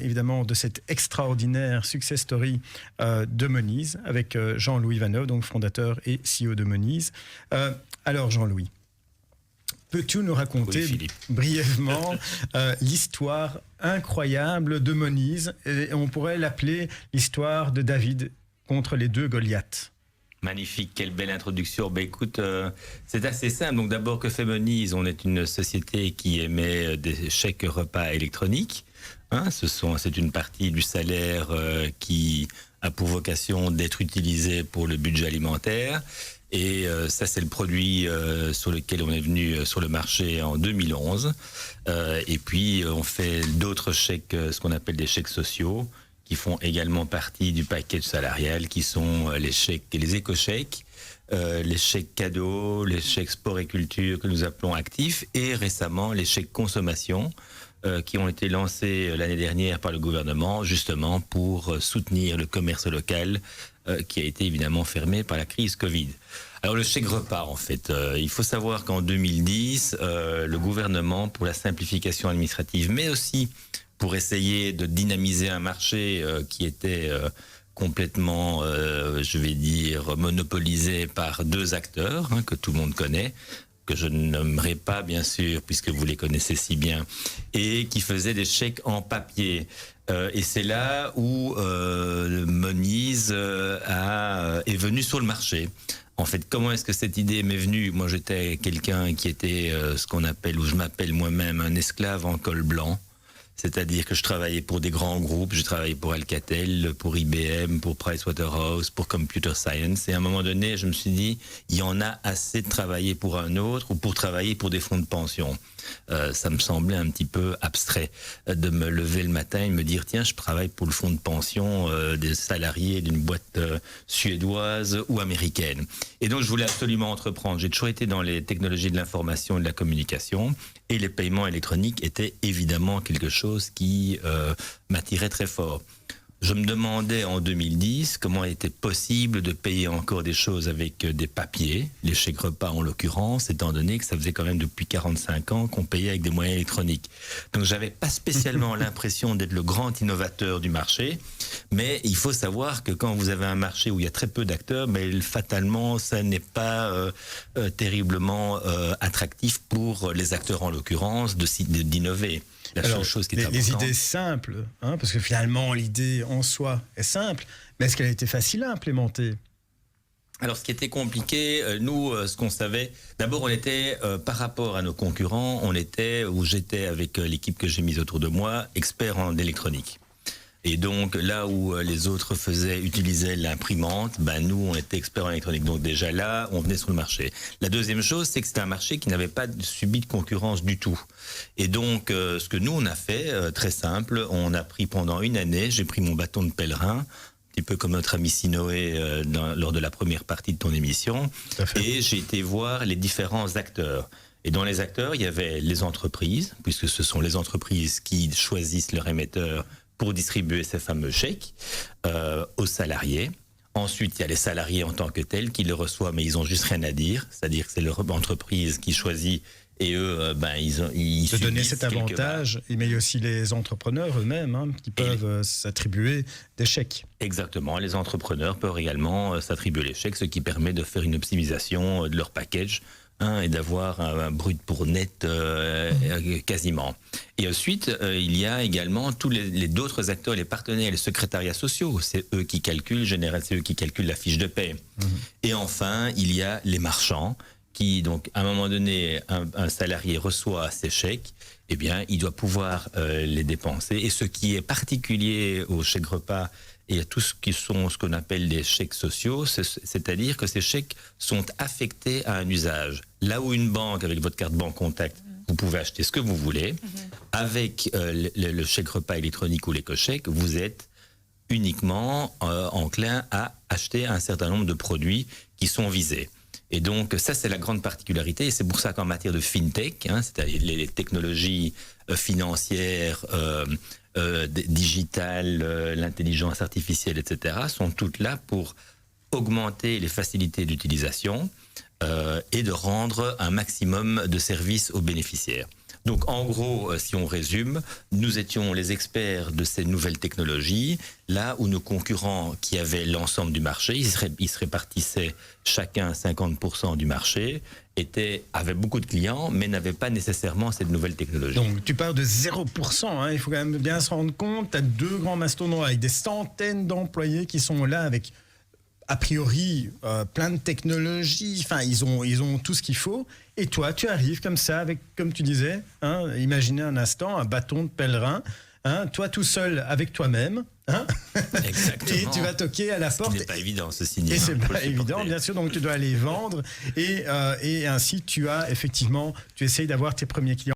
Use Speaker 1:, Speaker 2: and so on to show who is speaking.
Speaker 1: Évidemment de cette extraordinaire success story de Monese avec Jean-Louis Vanneau, donc fondateur et CEO de Monese. Alors Jean-Louis, peux-tu nous raconter brièvement l'histoire incroyable de Monese, et on pourrait l'appeler l'histoire de David contre les deux Goliaths?
Speaker 2: Magnifique, quelle belle introduction. Ben écoute, c'est assez simple. Donc d'abord, que fait Monese? On est une société qui émet des chèques repas électroniques. C'est une partie du salaire qui a pour vocation d'être utilisée pour le budget alimentaire. Et ça, c'est le produit sur lequel on est venu sur le marché en 2011. Et puis, on fait d'autres chèques, ce qu'on appelle des chèques sociaux, qui font également partie du package salarial, qui sont les chèques, les éco-chèques, les chèques cadeaux, les chèques sport et culture que nous appelons actifs, et récemment les chèques consommation, qui ont été lancés l'année dernière par le gouvernement, justement pour soutenir le commerce local, qui a été évidemment fermé par la crise Covid. Alors le chèque repas, en fait, il faut savoir qu'en 2010, le gouvernement, pour la simplification administrative, mais aussi pour essayer de dynamiser un marché qui était complètement, je vais dire, monopolisé par deux acteurs, que tout le monde connaît, que je ne nommerai pas, bien sûr, puisque vous les connaissez si bien, et qui faisaient des chèques en papier. Et c'est là où Monese est venu sur le marché. En fait, comment est-ce que cette idée m'est venue? Moi, j'étais quelqu'un qui était ce qu'on appelle, ou je m'appelle moi-même, un esclave en col blanc. C'est-à-dire que je travaillais pour des grands groupes, je travaillais pour Alcatel, pour IBM, pour Pricewaterhouse, pour Computer Science. Et à un moment donné, je me suis dit, il y en a assez de travailler pour un autre ou pour travailler pour des fonds de pension. Ça me semblait un petit peu abstrait de me lever le matin et me dire, tiens, je travaille pour le fonds de pension des salariés d'une boîte suédoise ou américaine. Et donc, je voulais absolument entreprendre. J'ai toujours été dans les technologies de l'information et de la communication. Et les paiements électroniques étaient évidemment quelque chose qui m'attirait très fort. Je me demandais en 2010 comment il était possible de payer encore des choses avec des papiers, les chèques repas en l'occurrence, étant donné que ça faisait quand même depuis 45 ans qu'on payait avec des moyens électroniques. Donc j'avais pas spécialement l'impression d'être le grand innovateur du marché, mais il faut savoir que quand vous avez un marché où il y a très peu d'acteurs, mais fatalement ça n'est pas terriblement attractif pour les acteurs en l'occurrence d'innover. La seule chose qui est
Speaker 1: les idées simples, parce que finalement l'idée en soi est simple, mais est-ce qu'elle a été facile à implémenter?
Speaker 2: Alors, ce qui était compliqué, nous, ce qu'on savait, d'abord, on était, par rapport à nos concurrents, j'étais avec l'équipe que j'ai mise autour de moi, expert en électronique. Et donc, là où les autres utilisaient l'imprimante, nous, on était experts en électronique. Donc déjà là, on venait sur le marché. La deuxième chose, c'est que c'était un marché qui n'avait pas subi de concurrence du tout. Et donc, ce que nous, on a fait, très simple, on a pris pendant une année, j'ai pris mon bâton de pèlerin, un petit peu comme notre ami Sinoé lors de la première partie de ton émission, et j'ai été voir les différents acteurs. Et dans les acteurs, il y avait les entreprises, puisque ce sont les entreprises qui choisissent leur émetteur pour distribuer ces fameux chèques aux salariés. Ensuite, il y a les salariés en tant que tels qui le reçoivent, mais ils ont juste rien à dire. C'est-à-dire que c'est leur entreprise qui choisit et eux, ils
Speaker 1: de donner cet avantage. Mais il y a aussi les entrepreneurs eux-mêmes qui peuvent s'attribuer des chèques.
Speaker 2: Exactement. Les entrepreneurs peuvent également s'attribuer les chèques, ce qui permet de faire une optimisation de leur package et d'avoir un brut pour net quasiment. Et ensuite, il y a également tous les d'autres acteurs, les partenaires, les secrétariats sociaux. C'est eux qui calculent, c'est eux qui calculent la fiche de paie. Et enfin, il y a les marchands qui, donc, à un moment donné, un salarié reçoit ses chèques, eh bien, il doit pouvoir les dépenser. Et ce qui est particulier aux chèques repas et à tout ce qui sont ce qu'on appelle les chèques sociaux, c'est-à-dire que ces chèques sont affectés à un usage. Là où une banque, avec votre carte banque contact, vous pouvez acheter ce que vous voulez, avec le chèque repas électronique ou l'éco-chèque, vous êtes uniquement enclin à acheter un certain nombre de produits qui sont visés. Et donc, ça, c'est la grande particularité. Et c'est pour ça qu'en matière de fintech, c'est-à-dire les technologies financières, digitales, l'intelligence artificielle, etc., sont toutes là pour augmenter les facilités d'utilisation et de rendre un maximum de services aux bénéficiaires. Donc en gros, si on résume, nous étions les experts de ces nouvelles technologies, là où nos concurrents qui avaient l'ensemble du marché, ils se répartissaient chacun 50% du marché, avaient beaucoup de clients, mais n'avaient pas nécessairement cette nouvelle technologie.
Speaker 1: Donc tu pars de 0%, hein, il faut quand même bien se rendre compte, tu as 2 grands mastodontes avec des centaines d'employés qui sont là avec, a priori, plein de technologies, enfin ils ont tout ce qu'il faut, et toi tu arrives comme ça avec, comme tu disais, hein, imaginez un instant, un bâton de pèlerin, hein, toi tout seul avec toi-même, hein.
Speaker 2: Exactement.
Speaker 1: Et tu vas toquer à la porte.
Speaker 2: Ce n'est pas évident, ceci dit.
Speaker 1: Et c'est pas évident, bien sûr, donc tu dois aller vendre, et ainsi tu essayes d'avoir tes premiers clients.